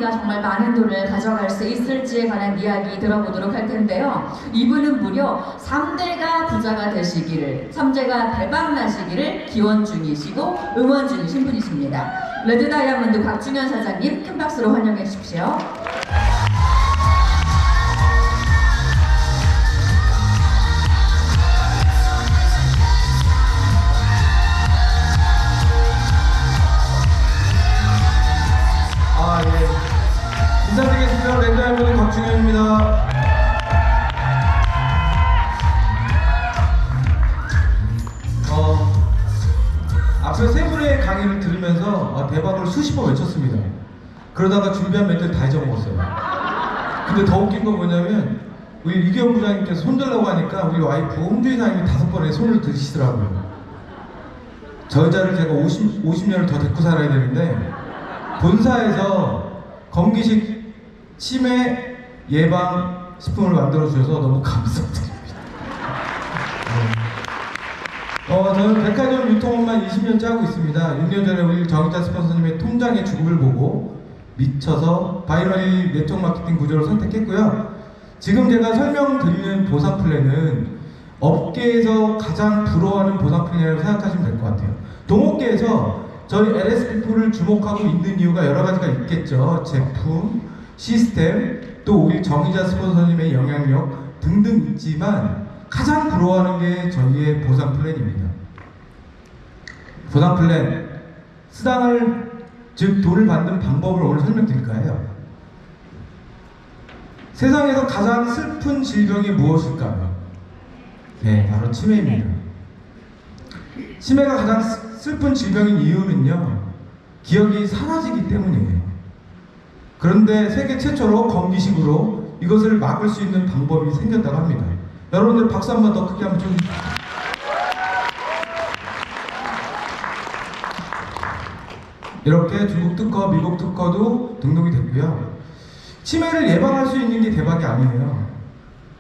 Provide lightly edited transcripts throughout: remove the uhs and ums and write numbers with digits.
우리가 정말 많은 돈을 가져갈 수 있을지에 관한 이야기 들어보도록 할 텐데요. 이분은 무려 3대가 부자가 되시기를, 3대가 대박나시기를 기원 중이시고 응원 중이신 분이십니다. 레드다이아몬드 곽중현 사장님 큰 박수로 환영해 주십시오. 인사드리겠습니다. 레드다이아몬드 곽중현입니다. 앞서 세 분의 강의를 들으면서 대박을 수십 번 외쳤습니다. 그러다가 준비한 멘트를 다 잊어먹었어요. 근데 더 웃긴 건 뭐냐면 우리 이기현 부장님께서 손들라고 하니까 우리 와이프 홍주희 사장님이 5번에 손을 드시더라고요. 저 여자를 제가 50년을 더 데리고 살아야 되는데 본사에서 건기식 치매 예방 식품을 만들어 주셔서 너무 감사드립니다. 저는 백화점 유통업만 20년째 하고 있습니다. 6년 전에 우리 정의자 스폰서님의 통장의 주급을 보고 미쳐서 바이너리 네트워크 마케팅 구조를 선택했고요. 지금 제가 설명드리는 보상 플랜은 업계에서 가장 부러워하는 보상 플랜이라고 생각하시면 될 것 같아요. 동업계에서 저희 LSP를 주목하고 있는 이유가 여러 가지가 있겠죠. 제품, 시스템, 또 우리 정의자 스폰서님의 영향력 등등 있지만 가장 부러워하는 게 저희의 보상 플랜입니다. 보상 플랜, 수당을, 즉 돈을 받는 방법을 오늘 설명드릴까 해요. 세상에서 가장 슬픈 질병이 무엇일까요? 네, 바로 치매입니다. 치매가 가장 슬픈 질병인 이유는요, 기억이 사라지기 때문이에요. 그런데 세계 최초로 건기식으로 이것을 막을 수 있는 방법이 생겼다고 합니다. 여러분들 박수 한 번 더 크게 한번 좀. 이렇게 중국 특허, 미국 특허도 등록이 됐고요. 치매를 예방할 수 있는 게 대박이 아니에요.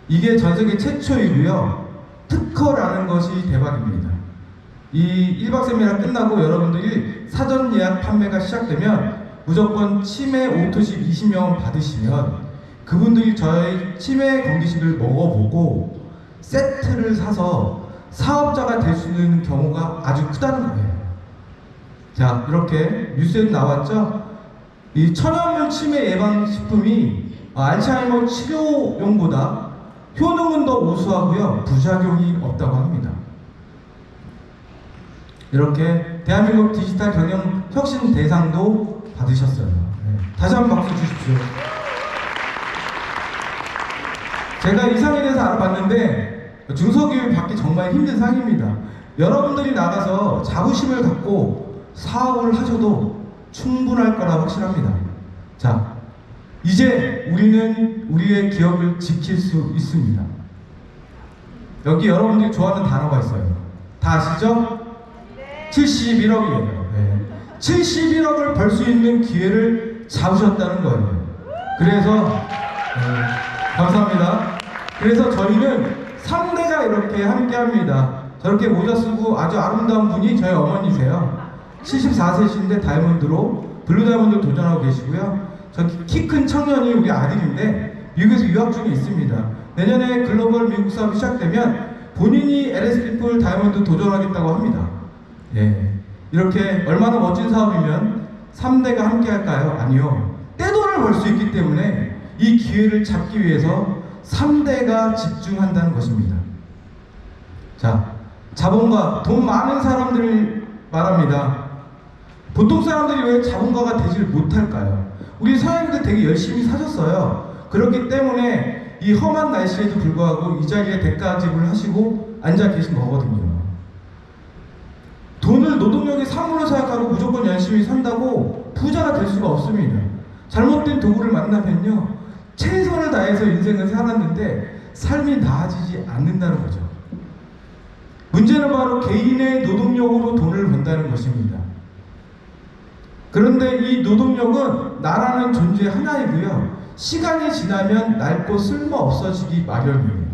이게 전 세계 최초이고요. 특허라는 것이 대박입니다. 이 1박 세미나 끝나고 여러분들이 사전 예약 판매가 시작되면 무조건 치매 오토십 20명을 받으시면 그분들이 저희 치매 건기식을 먹어보고 세트를 사서 사업자가 될 수 있는 경우가 아주 크다는 거예요. 자, 이렇게 뉴스에도 나왔죠? 이 천연물 치매 예방식품이 알츠하이머 치료용보다 효능은 더 우수하고요, 부작용이 없다고 합니다. 이렇게 대한민국 디지털 경영 혁신 대상도 받으셨어요. 네. 다시 한번 박수 주십시오. 제가 이 상에 대해서 알아봤는데 중소기업 받기 정말 힘든 상입니다. 여러분들이 나가서 자부심을 갖고 사업을 하셔도 충분할 거라 확신합니다. 자, 이제 우리는 우리의 기업을 지킬 수 있습니다. 여기 여러분들이 좋아하는 단어가 있어요. 다 아시죠? 71억이에요. 네. 71억을 벌 수 있는 기회를 잡으셨다는 거예요. 그래서 감사합니다. 그래서 저희는 3대가 이렇게 함께 합니다. 저렇게 모자 쓰고 아주 아름다운 분이 저희 어머니세요. 74세신데 다이아몬드로 블루 다이아몬드 도전하고 계시고요. 저 키 큰 청년이 우리 아들인데 미국에서 유학 중에 있습니다. 내년에 글로벌 미국 사업이 시작되면 본인이 LS피플 다이아몬드 도전하겠다고 합니다. 예. 이렇게 얼마나 멋진 사업이면 3대가 함께 할까요? 아니요. 떼돈을 벌 수 있기 때문에 이 기회를 잡기 위해서 3대가 집중한다는 것입니다. 자, 자본가, 돈 많은 사람들을 말합니다. 보통 사람들이 왜 자본가가 되질 못할까요? 우리 서양인들 되게 열심히 사셨어요. 그렇기 때문에 이 험한 날씨에도 불구하고 이 자리에 대가 지불을 하시고 앉아 계신 거거든요. 돈을 노동력의 사물로 생각하고 무조건 열심히 산다고 부자가 될 수가 없습니다. 잘못된 도구를 만나면요, 최선을 다해서 인생을 살았는데 삶이 나아지지 않는다는 거죠. 문제는 바로 개인의 노동력으로 돈을 번다는 것입니다. 그런데 이 노동력은 나라는 존재 하나이고요, 시간이 지나면 낡고 쓸모 없어지기 마련이에요.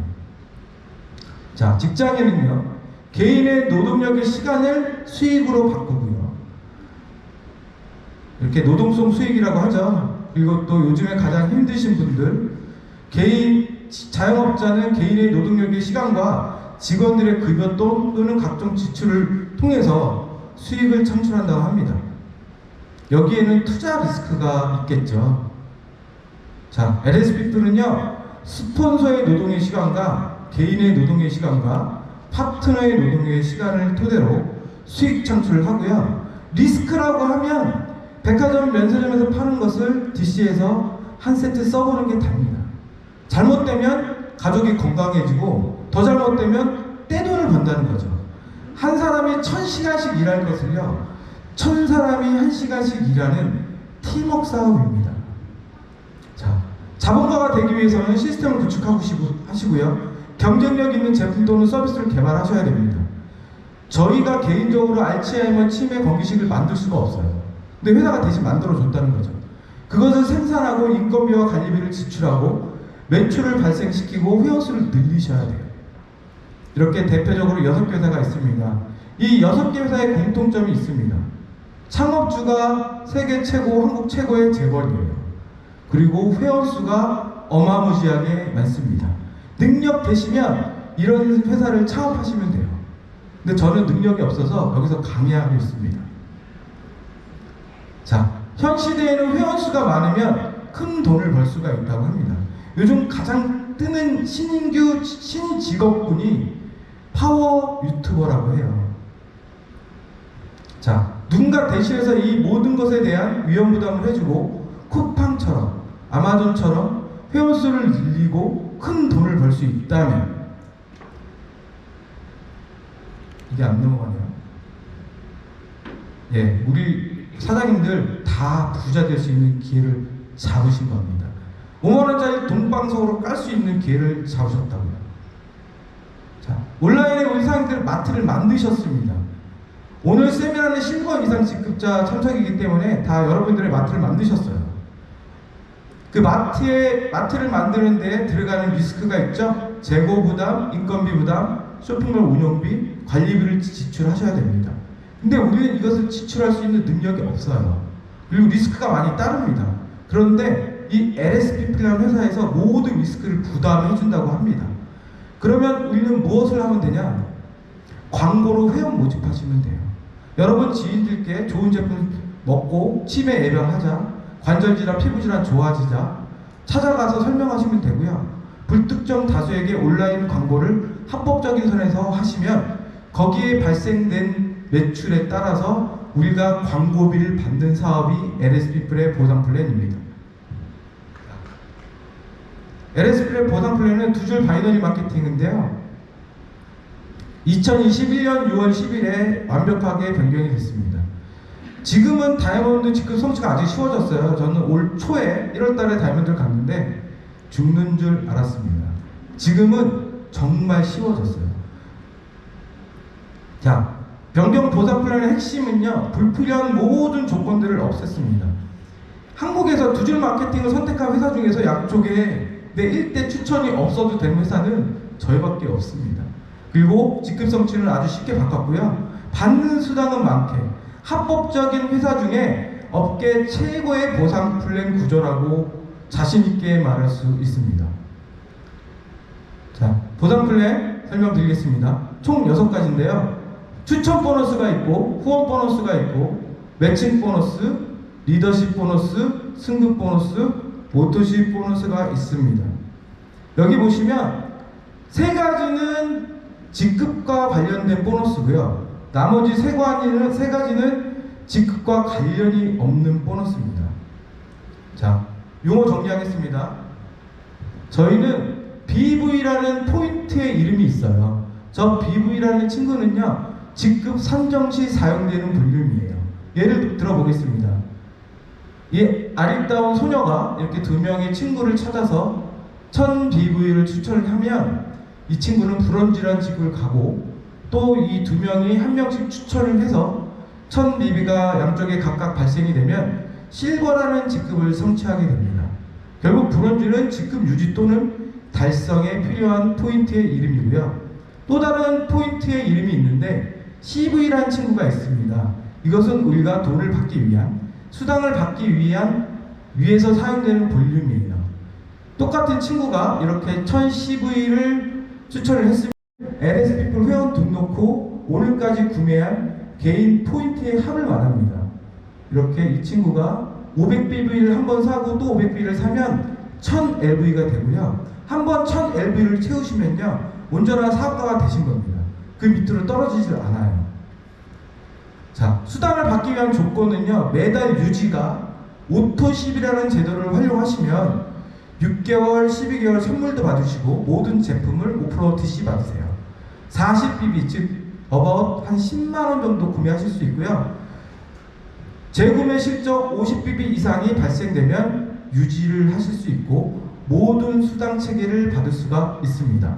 자, 직장에는요, 개인의 노동력의 시간을 수익으로 바꾸고요, 이렇게 노동성 수익이라고 하죠. 그리고 또 요즘에 가장 힘드신 분들, 자영업자는 개인의 노동력의 시간과 직원들의 급여 또는 각종 지출을 통해서 수익을 창출한다고 합니다. 여기에는 투자 리스크가 있겠죠. 자, LSPP는요, 스폰서의 노동의 시간과 개인의 노동의 시간과 파트너의 노동의 시간을 토대로 수익 창출을 하고요. 리스크라고 하면 백화점 면세점에서 파는 것을 DC에서 한 세트 써보는 게 답니다. 잘못되면 가족이 건강해지고 더 잘못되면 떼돈을 번다는 거죠. 한 사람이 1000시간씩 일할 것을요, 1000사람이 1시간씩 일하는 팀워크 사업입니다. 자, 자본가가 되기 위해서는 시스템을 구축하시고요, 경쟁력 있는 제품 또는 서비스를 개발하셔야 됩니다. 저희가 개인적으로 알츠하이머 치매 건기식을 만들 수가 없어요. 근데 회사가 대신 만들어줬다는 거죠. 그것을 생산하고 인건비와 관리비를 지출하고 매출을 발생시키고 회원수를 늘리셔야 돼요. 이렇게 대표적으로 6개 회사가 있습니다. 이 6개 회사의 공통점이 있습니다. 창업주가 세계 최고, 한국 최고의 재벌이에요. 그리고 회원수가 어마무지하게 많습니다. 능력 되시면 이런 회사를 창업하시면 돼요. 근데 저는 능력이 없어서 여기서 강의하고 있습니다. 자, 현 시대에는 회원수가 많으면 큰 돈을 벌 수가 있다고 합니다. 요즘 가장 뜨는 신직업군이 파워 유튜버라고 해요. 자, 누군가 대신해서 이 모든 것에 대한 위험부담을 해주고 쿠팡처럼, 아마존처럼 회원수를 늘리고 큰 돈을 벌 수 있다면, 이게 안 넘어가네요. 예, 우리 사장님들 다 부자 될 수 있는 기회를 잡으신 겁니다. 5만원짜리 동방석으로 깔 수 있는 기회를 잡으셨다고요. 자, 온라인에 우리 사장님들 마트를 만드셨습니다. 오늘 세미나는 실버 이상 직급자 참석이기 때문에 다 여러분들의 마트를 만드셨어요. 그 마트를 만드는 데 들어가는 리스크가 있죠. 재고 부담, 인건비 부담, 쇼핑몰 운영비, 관리비를 지출하셔야 됩니다. 근데 우리는 이것을 지출할 수 있는 능력이 없어요. 그리고 리스크가 많이 따릅니다. 그런데 이 LSPP라는 회사에서 모든 리스크를 부담해 준다고 합니다. 그러면 우리는 무엇을 하면 되냐? 광고로 회원 모집하시면 돼요. 여러분 지인들께 좋은 제품 먹고 치매 예방하자, 관절질환, 피부질환 좋아지자 찾아가서 설명하시면 되고요. 불특정 다수에게 온라인 광고를 합법적인 선에서 하시면 거기에 발생된 매출에 따라서 우리가 광고비를 받는 사업이 LSPP의 보상 플랜입니다. LSP의 보상 플랜은 두 줄 바이너리 마케팅인데요. 2021년 6월 10일에 완벽하게 변경이 됐습니다. 지금은 다이아몬드 직급 성취가 아직 쉬워졌어요. 저는 올 초에 1월달에 다이아몬드를 갔는데 죽는 줄 알았습니다. 지금은 정말 쉬워졌어요. 자, 변경 보상 플랜의 핵심은요, 불필요한 모든 조건들을 없앴습니다. 한국에서 두 줄 마케팅을 선택한 회사 중에서 양쪽에 내 1대 추천이 없어도 되는 회사는 저희밖에 없습니다. 그리고 직급 성취는 아주 쉽게 바꿨고요. 받는 수당은 많게 합법적인 회사 중에 업계 최고의 보상 플랜 구조라고 자신있게 말할 수 있습니다. 자, 보상 플랜 설명드리겠습니다. 총 6가지인데요. 추천 보너스가 있고, 후원 보너스가 있고, 매칭 보너스, 리더십 보너스, 승급 보너스, 모토십 보너스가 있습니다. 여기 보시면 3가지는 직급과 관련된 보너스고요. 나머지 3가지는 직급과 관련이 없는 보너스입니다. 자, 용어 정리하겠습니다. 저희는 BV라는 포인트의 이름이 있어요. 저 BV라는 친구는요, 직급 선정 시 사용되는 볼륨이에요. 예를 들어보겠습니다. 이 아리따운 소녀가 이렇게 2명의 친구를 찾아서 1000BV를 추천을 하면 이 친구는 불원질환 직급을 가고, 또 이 2명이 한 명씩 추천을 해서 1000BV가 양쪽에 각각 발생이 되면 실버라는 직급을 성취하게 됩니다. 결국 브론즈는 직급 유지 또는 달성에 필요한 포인트의 이름이고요. 또 다른 포인트의 이름이 있는데 CV라는 친구가 있습니다. 이것은 우리가 돈을 받기 위한, 수당을 받기 위한 위에서 사용되는 볼륨이에요. 똑같은 친구가 이렇게 1000CV를 추천을 했으면 LS피플 회원 등록 후 오늘까지 구매한 개인 포인트의 합을 말합니다. 이렇게 이 친구가 500BV를 한 번 사고 또 500BV를 사면 1000LV가 되고요. 한 번 1000LV를 채우시면요, 온전한 사업가가 되신 겁니다. 그 밑으로 떨어지질 않아요. 자, 수당을 받기 위한 조건은요, 매달 유지가 오토10이라는 제도를 활용하시면 6개월, 12개월 선물도 받으시고 모든 제품을 5% DC 받으세요. 40BV, 즉 about 한 10만원 정도 구매하실 수 있고요. 재구매 실적 50BV 이상이 발생되면 유지를 하실 수 있고 모든 수당 체계를 받을 수가 있습니다.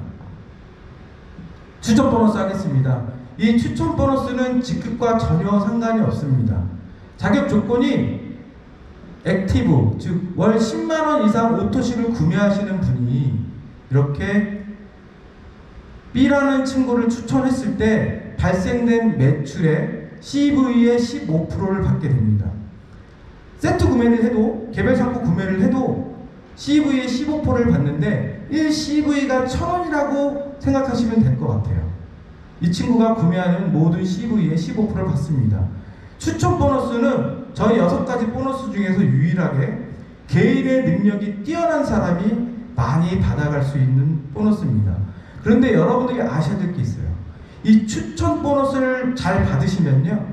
추천 보너스 하겠습니다. 이 추천 보너스는 직급과 전혀 상관이 없습니다. 자격 조건이 액티브, 즉 월 10만원 이상 오토시를 구매하시는 분이 이렇게 B라는 친구를 추천했을 때 발생된 매출의 CV의 15%를 받게 됩니다. 세트 구매를 해도, 개별 상품 구매를 해도 CV의 15%를 받는데 1CV가 1000원이라고 생각하시면 될 것 같아요. 이 친구가 구매하는 모든 CV의 15%를 받습니다. 추천 보너스는 저희 6가지 보너스 중에서 유일하게 개인의 능력이 뛰어난 사람이 많이 받아갈 수 있는 보너스입니다. 그런데 여러분들이 아셔야 될 게 있어요. 이 추천 보너스를 잘 받으시면요,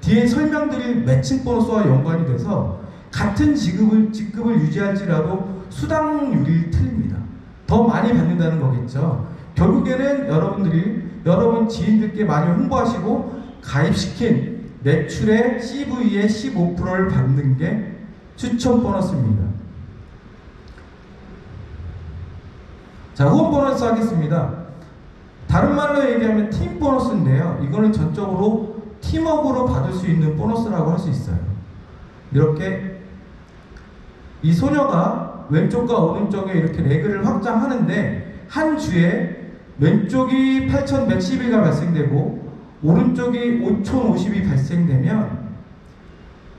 뒤에 설명드릴 매칭 보너스와 연관이 돼서 같은 직급을 유지할지라도 수당률이 틀립니다. 더 많이 받는다는 거겠죠. 결국에는 여러분들이 여러분 지인들께 많이 홍보하시고 가입시킨 매출의 CV의 15%를 받는 게 추천 보너스입니다. 자, 후원 보너스 하겠습니다. 다른 말로 얘기하면 팀 보너스인데요, 이거는 전적으로 팀워크로 받을 수 있는 보너스라고 할 수 있어요. 이렇게 이 소녀가 왼쪽과 오른쪽에 이렇게 레그를 확장하는데 한 주에 왼쪽이 8110가 발생되고 오른쪽이 5050이 발생되면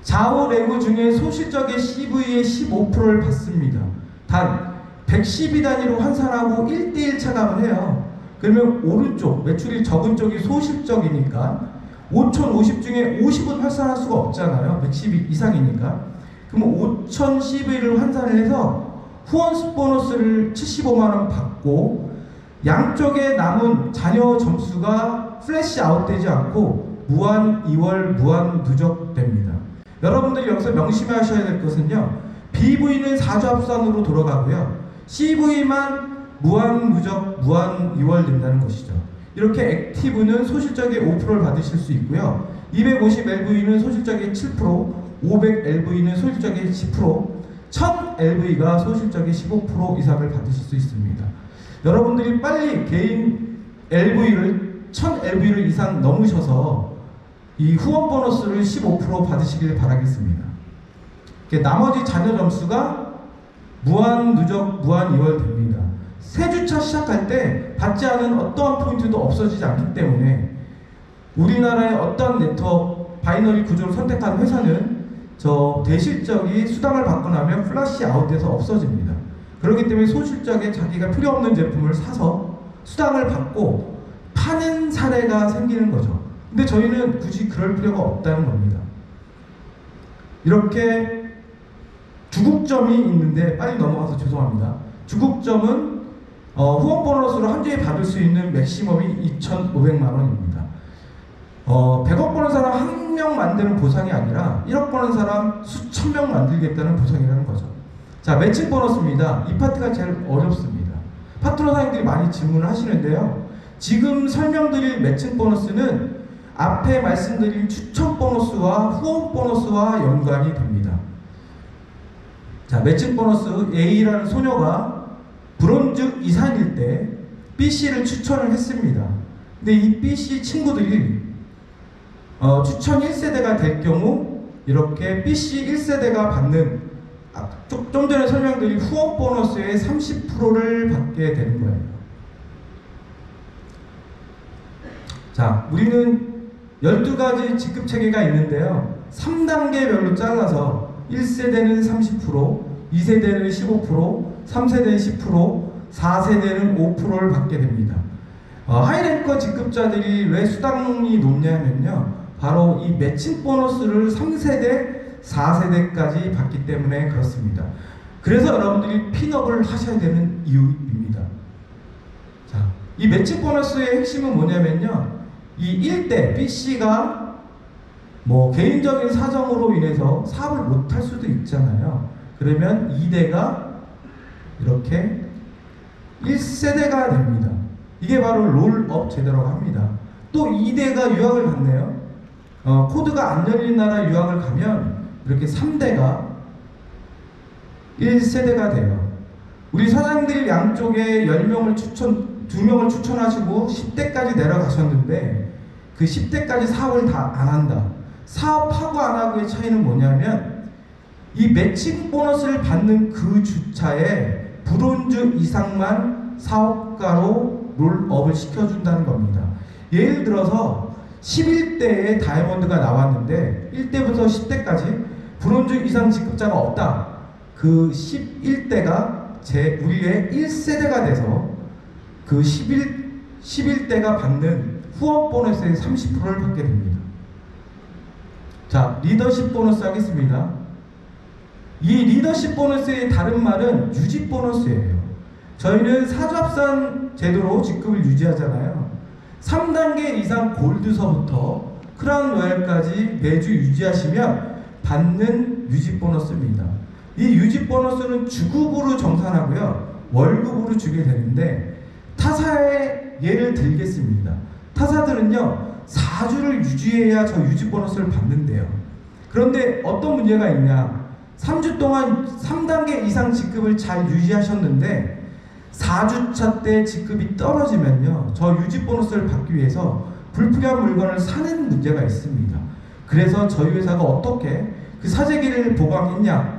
좌우 레그 중에 소실적의 CV의 15%를 받습니다. 단 112 단위로 환산하고 1대1 차감을 해요. 그러면 오른쪽 매출이 적은 쪽이 소실적이니까 5050 중에 50은 환산할 수가 없잖아요. 112 이상이니까. 그러면 5000 CV를 환산을 해서 후원 보너스를 75만원 받고 양쪽에 남은 잔여 점수가 플래시 아웃되지 않고 무한 2월 무한 누적됩니다. 여러분들이 여기서 명심하셔야 될 것은요, BV는 4주 합산으로 돌아가고요, CV만 무한 누적 무한 2월 된다는 것이죠. 이렇게 액티브는 소실적의 5%를 받으실 수 있고요, 250LV는 소실적의 7%, 500LV는 소실적의 10%, 1000LV가 소실적의 15% 이상을 받으실 수 있습니다. 여러분들이 빨리 개인 LV를 1000LV를 이상 넘으셔서 이 후원 보너스를 15% 받으시길 바라겠습니다. 나머지 잔여 점수가 무한 누적 무한 2월 됩니다. 3주차 시작할 때 받지 않은 어떠한 포인트도 없어지지 않기 때문에 우리나라의 어떤 네트워크 바이너리 구조를 선택한 회사는 저 대실적이 수당을 받고 나면 플래시 아웃돼서 없어집니다. 그렇기 때문에 소실적에 자기가 필요 없는 제품을 사서 수당을 받고 파는 사례가 생기는 거죠. 근데 저희는 굳이 그럴 필요가 없다는 겁니다. 이렇게 주국점이 있는데, 빨리 넘어가서 죄송합니다. 주국점은 후원 보너스로 한 주에 받을 수 있는 맥시멈이 2,500만원입니다. 100억 버는 사람 1명 만드는 보상이 아니라 1억 버는 사람 수천 명 만들겠다는 보상이라는 거죠. 자, 매칭 보너스입니다. 이 파트가 제일 어렵습니다. 파트너 사장님들이 많이 질문을 하시는데요, 지금 설명드릴 매칭 보너스는 앞에 말씀드린 추천 보너스와 후원 보너스와 연관이 됩니다. 자, 매칭 보너스 A라는 소녀가 브론즈 이상일 때 BC를 추천을 했습니다. 근데 이 BC 친구들이 추천 1세대가 될 경우 이렇게 BC 1세대가 받는 좀 전에 설명드린 후원 보너스의 30%를 받게 되는 거예요. 자, 우리는 12가지 직급 체계가 있는데요, 3단계별로 잘라서 1세대는 30%, 2세대는 15%, 3세대는 10%, 4세대는 5%를 받게 됩니다. 하이랭커 직급자들이 왜 수당이 높냐면요, 바로 이 매칭 보너스를 3세대, 4세대까지 받기 때문에 그렇습니다. 그래서 여러분들이 핀업을 하셔야 되는 이유입니다. 자, 이 매칭 보너스의 핵심은 뭐냐면요, 이 1대 B씨가 뭐 개인적인 사정으로 인해서 사업을 못할 수도 있잖아요. 그러면 2대가 이렇게 1세대가 됩니다. 이게 바로 롤업 제도라고 합니다. 또 2대가 유학을 갔네요. 코드가 안 열린 나라 유학을 가면 이렇게 3대가 1세대가 돼요. 우리 사장님들 양쪽에 10명을 2명을 추천하시고 10대까지 내려가셨는데 그 10대까지 사업을 다 안 한다. 사업하고 안 하고의 차이는 뭐냐면 이 매칭 보너스를 받는 그 주차에 브론즈 이상만 사업가로 롤업을 시켜준다는 겁니다. 예를 들어서 11대에 다이아몬드가 나왔는데 1대부터 10대까지 브론즈 이상 직급자가 없다. 그 11대가 우리의 1세대가 돼서 그 11대가 받는 후원 보너스의 30%를 받게 됩니다. 자, 리더십 보너스 하겠습니다. 이 리더십 보너스의 다른 말은 유지 보너스예요. 저희는 사주합산 제도로 직급을 유지하잖아요. 3단계 이상 골드서부터 크라운 로얄까지 매주 유지하시면 받는 유지 보너스입니다. 이 유지 보너스는 주급으로 정산하고요, 월급으로 주게 되는데, 타사의 예를 들겠습니다. 타사들은요 4주를 유지해야 저 유지 보너스를 받는데요. 그런데 어떤 문제가 있냐, 3주 동안 3단계 이상 직급을 잘 유지하셨는데 4주차 때 직급이 떨어지면요, 저 유지 보너스를 받기 위해서 불필요한 물건을 사는 문제가 있습니다. 그래서 저희 회사가 어떻게 그 사재기를 보강했냐,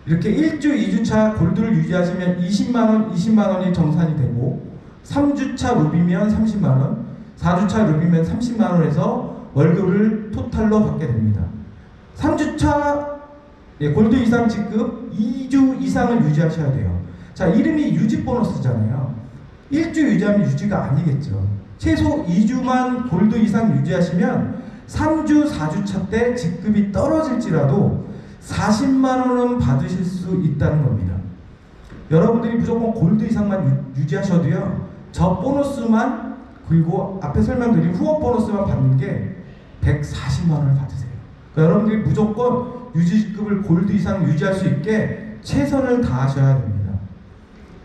이렇게 1주, 2주차 골드를 유지하시면 20만원, 20만원이 정산이 되고, 3주차 루비면 30만원, 4주차 루비면 30만원에서 월급을 토탈로 받게 됩니다. 3주차 골드 이상 직급 2주 이상을 유지하셔야 돼요. 자, 이름이 유지 보너스잖아요. 1주 유지하면 유지가 아니겠죠. 최소 2주만 골드 이상 유지하시면 3주, 4주차 때 직급이 떨어질지라도 40만원은 받으실 수 있다는 겁니다. 여러분들이 무조건 골드 이상만 유지하셔도요, 저 보너스만, 그리고 앞에 설명드린 후원 보너스만 받는 게 140만원을 받으세요. 그러니까 여러분들이 무조건 유지직급을 골드 이상 유지할 수 있게 최선을 다하셔야 됩니다.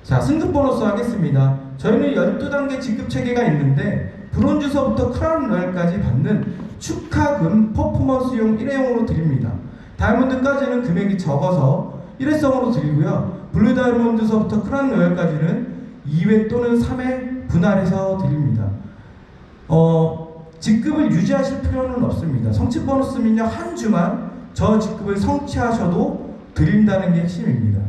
자, 승급 보너스 하겠습니다. 저희는 12단계 직급 체계가 있는데 브론즈서부터 크라운 로얄까지 받는 축하금 퍼포먼스용 1회용으로 드립니다. 다이아몬드까지는 금액이 적어서 1회성으로 드리고요, 블루 다이아몬드서부터 크라운 로얄까지는 2회 또는 3회 분할해서 드립니다. 직급을 유지하실 필요는 없습니다. 성취 보너스는요, 한 주만 저 직급을 성취하셔도 드린다는 게 핵심입니다.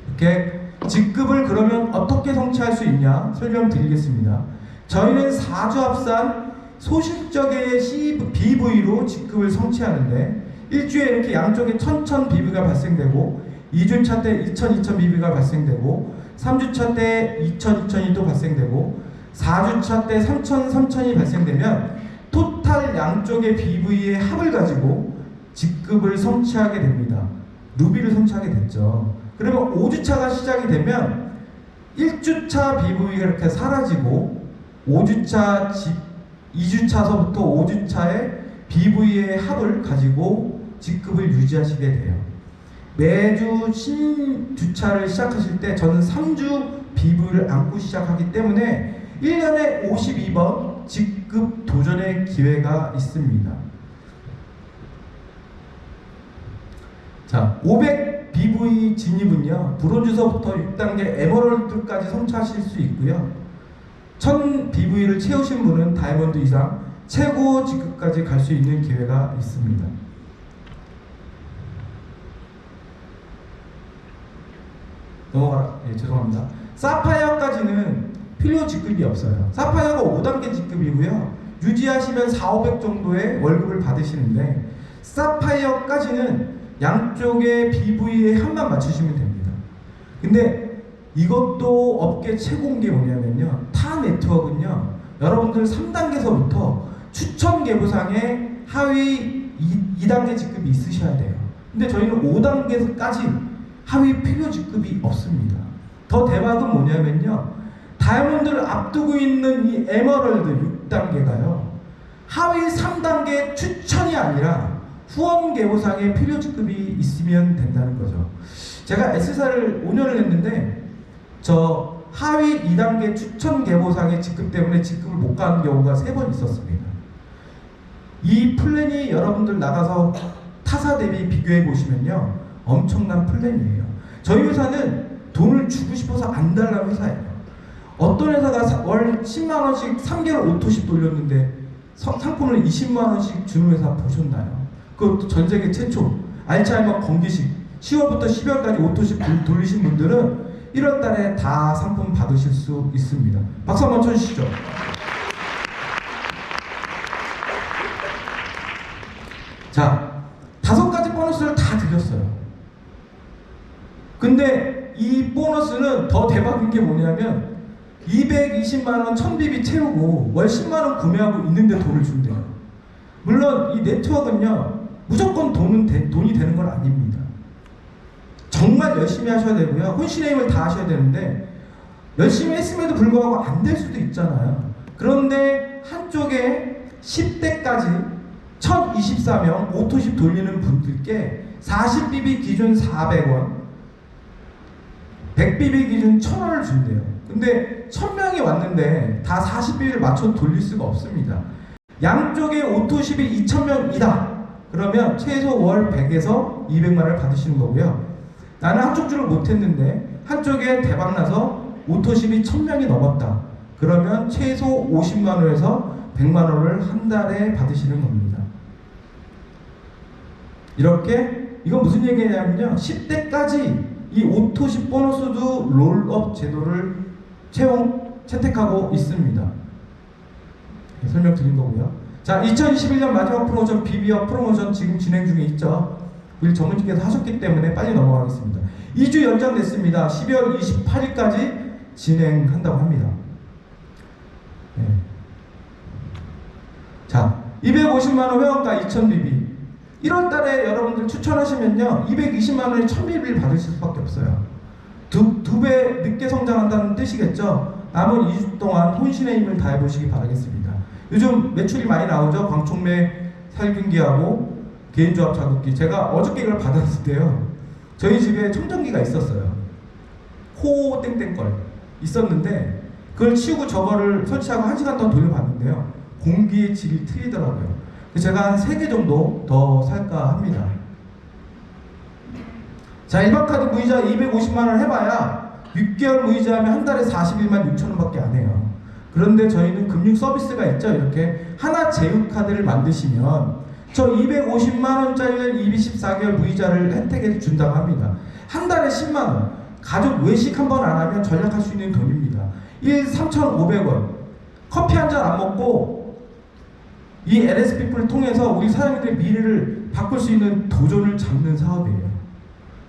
이렇게 직급을 그러면 어떻게 성취할 수 있냐 설명드리겠습니다. 저희는 4주 합산 소실적의 BV로 직급을 성취하는데, 1주에 이렇게 양쪽에 1000 BV가 발생되고, 2주차 때 2000 BV가 발생되고, 3주차 때 2000이 또 발생되고, 4주차 때 3000이 발생되면 토탈 양쪽의 BV의 합을 가지고 직급을 성취하게 됩니다. 루비를 성취하게 됐죠. 그러면 5주차가 시작이 되면 1주차 BV가 이렇게 사라지고 2주차서부터 5주차의 BV의 합을 가지고 직급을 유지하시게 돼요. 매주 신주차를 시작하실 때 저는 3주 BV를 안고 시작하기 때문에 1년에 52번 직급 도전의 기회가 있습니다. 자, 500 BV 진입은요, 브론즈서부터 6단계 에메랄드까지 성취하실 수 있고요, 1000 BV를 채우신 분은 다이아몬드 이상 최고 직급까지 갈 수 있는 기회가 있습니다. 넘어가라. 예, 죄송합니다. 사파이어까지는 필요 직급이 없어요. 사파이어가 5단계 직급이고요, 유지하시면 400, 500 정도의 월급을 받으시는데, 사파이어까지는 양쪽의 BV에 한만 맞추시면 됩니다. 근데 이것도 업계 최고인 게 뭐냐면요, 타 네트워크는요 여러분들 3단계서부터 추천 계보상에 하위 2단계 직급이 있으셔야 돼요. 근데 저희는 5단계까지 하위 필요 직급이 없습니다. 더 대박은 뭐냐면요, 다이아몬드를 앞두고 있는 이 에메랄드 6단계가요 하위 3단계 추천이 아니라 후원 계보상에 필요 직급이 있으면 된다는 거죠. 제가 S사를 5년을 했는데 저 하위 2단계 추천 계보상의 직급 때문에 직급을 못 가는 경우가 3번 있었습니다. 이 플랜이 여러분들 나가서 타사 대비 비교해 보시면요 엄청난 플랜이에요. 저희 회사는 돈을 주고 싶어서 안 달라는 회사예요. 어떤 회사가 월 10만원씩 3개월 오토십 돌렸는데 상품을 20만원씩 주는 회사 보셨나요? 그것도 전 세계 최초. 알츠하이머 건기식 10월부터 12월까지 오토십 돌리신 분들은 1월달에 다 상품 받으실 수 있습니다. 박수 한번 쳐주시죠. 자, 5가지 보너스를 다 드렸어요. 근데 이 보너스는 더 대박인 게 뭐냐면 220만원 1000비비 채우고 월 10만원 구매하고 있는데 돈을 준대요. 물론 이 네트워크는요 무조건 돈이 되는 건 아닙니다. 정말 열심히 하셔야 되고요, 혼신의 힘을 다 하셔야 되는데 열심히 했음에도 불구하고 안 될 수도 있잖아요. 그런데 한쪽에 10대까지 1024명 오토십 돌리는 분들께 40BB 기준 400원, 100BB 기준 1000원을 준대요. 근데 1000명이 왔는데 다 40BB를 맞춰 돌릴 수가 없습니다. 양쪽에 오토십이 2000명이다. 그러면 최소 월 100에서 200만원을 받으시는 거고요. 나는 한쪽 줄을 못했는데 한쪽에 대박나서 오토십이 1000명이 넘었다. 그러면 최소 50만원에서 100만원을 한 달에 받으시는 겁니다. 이렇게 이건 무슨 얘기냐면요, 10대까지 이 오토십 보너스도 롤업 제도를 채택하고 있습니다. 네, 설명드린 거고요. 자, 2021년 마지막 프로모션 비비어 프로모션 지금 진행 중에 있죠. 우리 전문진께서 하셨기 때문에 빨리 넘어가겠습니다. 2주 연장됐습니다. 12월 28일까지 진행한다고 합니다. 네. 자, 250만원 회원가 2000BB 1월달에 여러분들 추천하시면요 220만원에 1000BB를 받으실 수밖에 없어요. 두 배 늦게 성장한다는 뜻이겠죠. 남은 2주 동안 혼신의 힘을 다해보시기 바라겠습니다. 요즘 매출이 많이 나오죠. 광촉매 살균기하고 개인조합 자극기. 제가 어저께 이걸 받았을 때요 저희 집에 청정기가 있었어요. 코 땡땡걸 있었는데 그걸 치우고 저거를 설치하고 1시간 동안 돌려봤는데요 공기의 질이 틀리더라고요. 제가 한 3개 정도 더 살까 합니다. 자, 일반카드 무이자 250만원 해봐야 6개월 무이자하면 한 달에 41만 6천원 밖에 안 해요. 그런데 저희는 금융 서비스가 있죠. 이렇게 하나 제휴카드를 만드시면 저 250만원짜리 24개월 무이자를 혜택에 준다고 합니다. 한 달에 10만원. 가족 외식 한 번 안 하면 전략할 수 있는 돈입니다. 3,500원. 커피 한 잔 안 먹고 이 LS피플을 통해서 우리 사장님들의 미래를 바꿀 수 있는 도전을 잡는 사업이에요.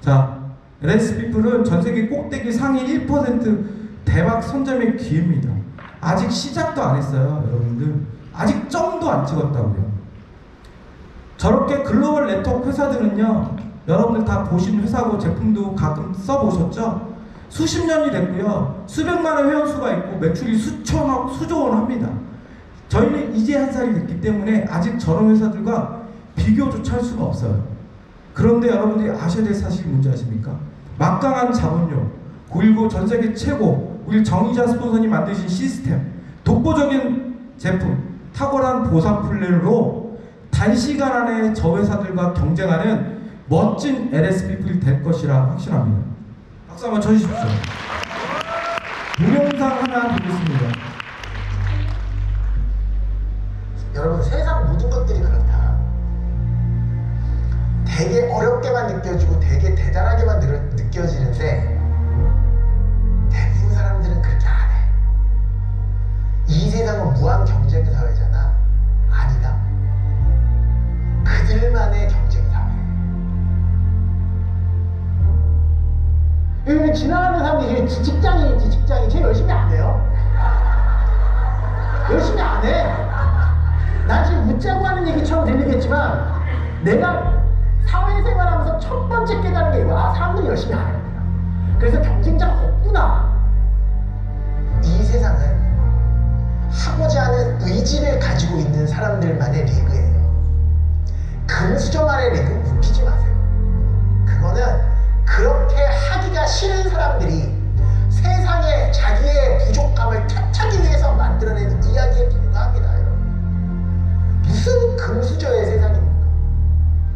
자, LS피플은 전세계 꼭대기 상위 1% 대박 선점의 기회입니다. 아직 시작도 안 했어요, 여러분들. 아직 점도 안 찍었다고요. 저렇게 글로벌 네트워크 회사들은요, 여러분들 다 보신 회사고 제품도 가끔 써보셨죠? 수십 년이 됐고요, 수백만의 회원수가 있고 매출이 수천억, 수조원 합니다. 저희는 이제 한 살이 됐기 때문에 아직 저런 회사들과 비교조차 할 수가 없어요. 그런데 여러분들이 아셔야 될 사실이 뭔지 아십니까? 막강한 자본력, 그리고 전세계 최고 우리 정의자 스폰서님 만드신 시스템, 독보적인 제품, 탁월한 보상 플랜으로 단시간 안에 저 회사들과 경쟁하는 멋진 LS피플이 될 것이라 확신합니다. 박수 한번 쳐주십시오. 동영상 하나 드리겠습니다. 여러분, 세상 모든 것들이 그렇다. 되게 어렵게만 느껴지고 되게 대단하게만 느껴지는데 대부분 사람들은 그렇게 안 해. 이 세상은 무한 경쟁 사회잖아. 아니다. 그들만의 여기 지나가는 사람들이 직장인이지 직장인. 쟤 열심히 안 해요. 열심히 안 해. 난 지금 웃자고 하는 얘기처럼 들리겠지만 내가 사회생활하면서 첫 번째 깨달은 게 이거야. 아, 사람들이 열심히 안 하는구나. 그래서 경쟁자가 없구나. 이 세상은 하고자 하는 의지를 가지고 있는 사람들만의 리그예요. 금수저만의 리그 웃기지 마세요. 그거는 그렇게 하기가 싫은 사람들이 세상에 자기의 부족함을 탓하기 위해서 만들어낸 이야기에 불과합니다. 여러분. 무슨 금수저의 세상입니까?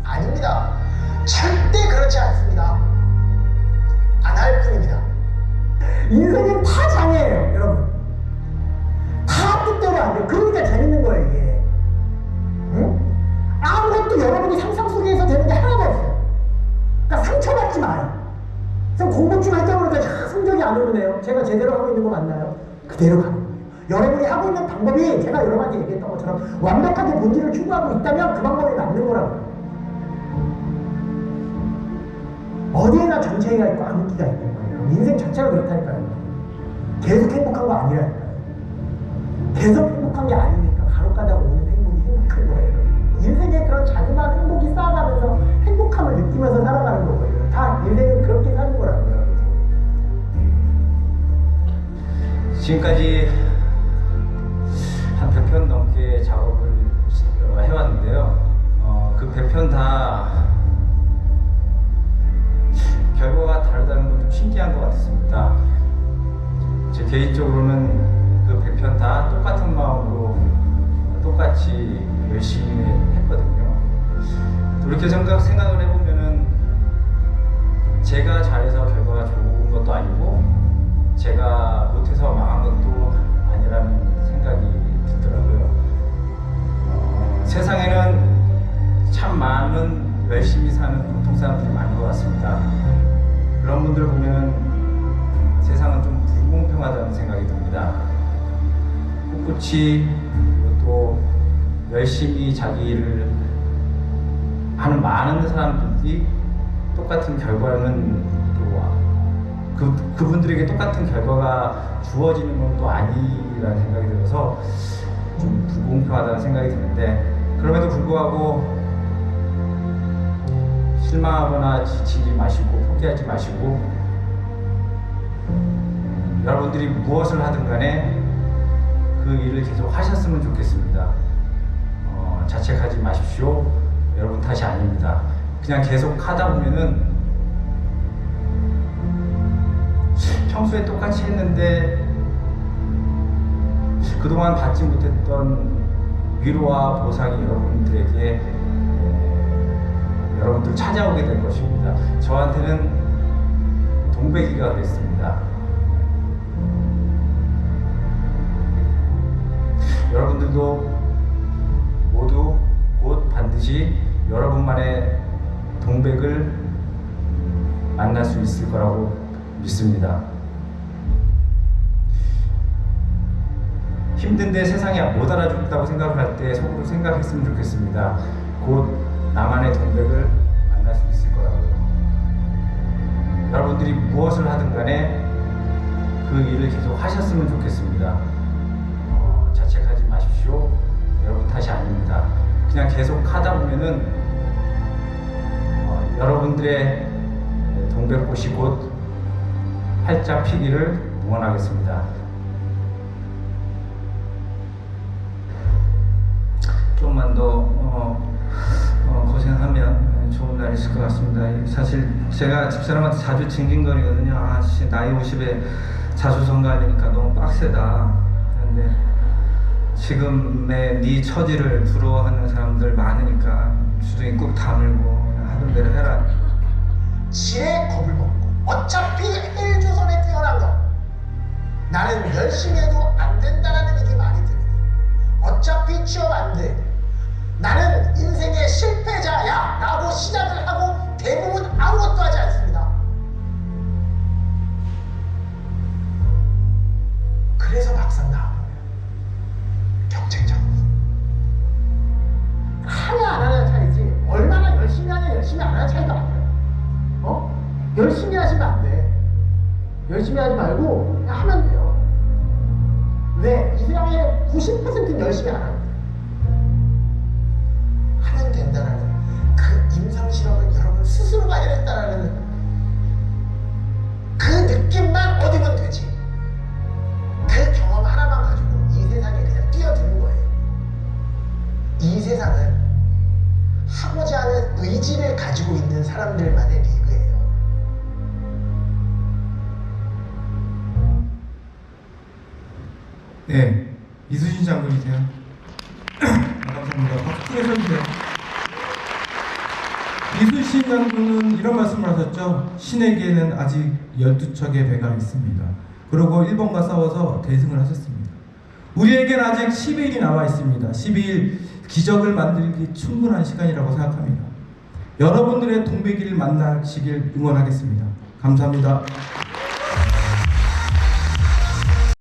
아닙니다. 절대 그렇지 않습니다. 안 할 뿐입니다. 인생은 다 장애예요, 여러분. 다 뜻대로 안 돼요. 그러니까 재밌는 거예요, 이게. 응? 아무것도 여러분이 상상 속에서 되는 게 하나도 없어요. 그러니까 상처받지 마요. 그래서 공부증 할 때 보니까 성적이 안 오르네요. 제가 제대로 하고 있는 거 맞나요? 그대로 가는 거예요. 여러분이 하고 있는 방법이 제가 여러분한테 얘기했던 것처럼 완벽하게 본질을 추구하고 있다면 그 방법이 맞는 거라고요. 어디에나 정체가 있고 암흑기가 있는 거예요. 인생 자체가 그렇다니까요. 계속 행복한 거 아니라니까요. 계속 행복한 게 아니니까 간혹가다 오는 행복이 행복한 거예요. 인생에 그런 자그마한 행복이 쌓아가면서 행복함을 느끼면서 살아가는 거거든요. 다 인생은 그렇게 사는 거라고요. 지금까지 한 100편 넘게 작업을 해왔는데요. 그 100편 다 결과가 다르다는 건 좀 신기한 것 같습니다. 제 개인적으로는 그 100편 다 똑같은 마음으로 똑같이 열심히 했거든요. 이렇게 생각을 해보면은 제가 잘해서 결과가 좋은 것도 아니고 제가 못해서 망한 것도 아니라는 생각이 들더라고요. 세상에는 참 많은 열심히 사는 보통 사람들이 많은 것 같습니다. 그런 분들 보면은 세상은 좀 불공평하다는 생각이 듭니다. 꿋꿋이 또 열심히 자기 일을 하는 많은 사람들이 똑같은 결과는 또 그분들에게 똑같은 결과가 주어지는 건 또 아니라는 생각이 들어서 좀 불공평하다는 생각이 드는데, 그럼에도 불구하고 실망하거나 지치지 마시고 포기하지 마시고 여러분들이 무엇을 하든 간에 그 일을 계속 하셨으면 좋겠습니다. 자책하지 마십시오. 여러분 탓이 아닙니다. 그냥 계속 하다 보면은 평소에 똑같이 했는데 그동안 받지 못했던 위로와 보상이 여러분들에게 여러분들 찾아오게 될 것입니다. 저한테는 동백이가 됐습니다. 여러분들도 모두 곧 반드시 여러분만의 동백을 만날 수 있을 거라고 믿습니다. 힘든데 세상이 못 알아준다고 생각을 할 때 속으로 생각했으면 좋겠습니다. 곧 나만의 동백을 만날 수 있을 거라고요. 여러분들이 무엇을 하든 간에 그 일을 계속 하셨으면 좋겠습니다. 자책하지 마십시오. 여러분 탓이 아닙니다. 그냥 계속 하다 보면은 여러분들의 동백꽃이 곧 활짝 피기를 응원하겠습니다. 조금만 더 고생하면 좋은 날이 있을 것 같습니다. 사실 제가 집사람한테 자주 징징거리거든요. 아, 나이 50에 자수성가하니까 너무 빡세다. 그런데 지금의 네 처지를 부러워하는 사람들 많으니까 주둥이 꾹 다물고 하던 대로 해라. 지레 겁을 먹고 어차피 헬조선에 태어난 거 나는 열심히 해도 안 된다라는 얘기 많이 들어요. 어차피 취업 안 돼. 나는 인생의 실패자야 라고 시작을 하고 대부분 아무것도 하지 않습니다. 그래서 막상 나와버려요. 경쟁자가 하냐 안 하냐 차이지 얼마나 열심히 하냐 열심히 안 하냐 차이가 아니에요. 열심히 하시면 안 돼. 열심히 하지 말고 그냥 하면 돼요. 왜? 이 세상에 90%는 열심히 안 합니다. 하면 된다라는 그 임상실험을 여러분 스스로가 해냈다라는 그 느낌만 얻으면 되지. 그 경험 하나만 가지고 이 세상에 그냥 뛰어드는 거예요. 이 세상은 하고자 하는 의지를 가지고 있는 사람들만의 리그예요. 네, 이수진 장군이세요. 감사합니다. 박수 크게 쳐주세요. 이수진 장군은 이런 말씀을 하셨죠. 신에게는 아직 12척의 배가 있습니다. 그리고 일본과 싸워서 대승을 하셨습니다. 우리에겐 아직 12일이 남아 있습니다. 12일 기적을 만들기 충분한 시간이라고 생각합니다. 여러분들의 동백이를 만나시길 응원하겠습니다. 감사합니다.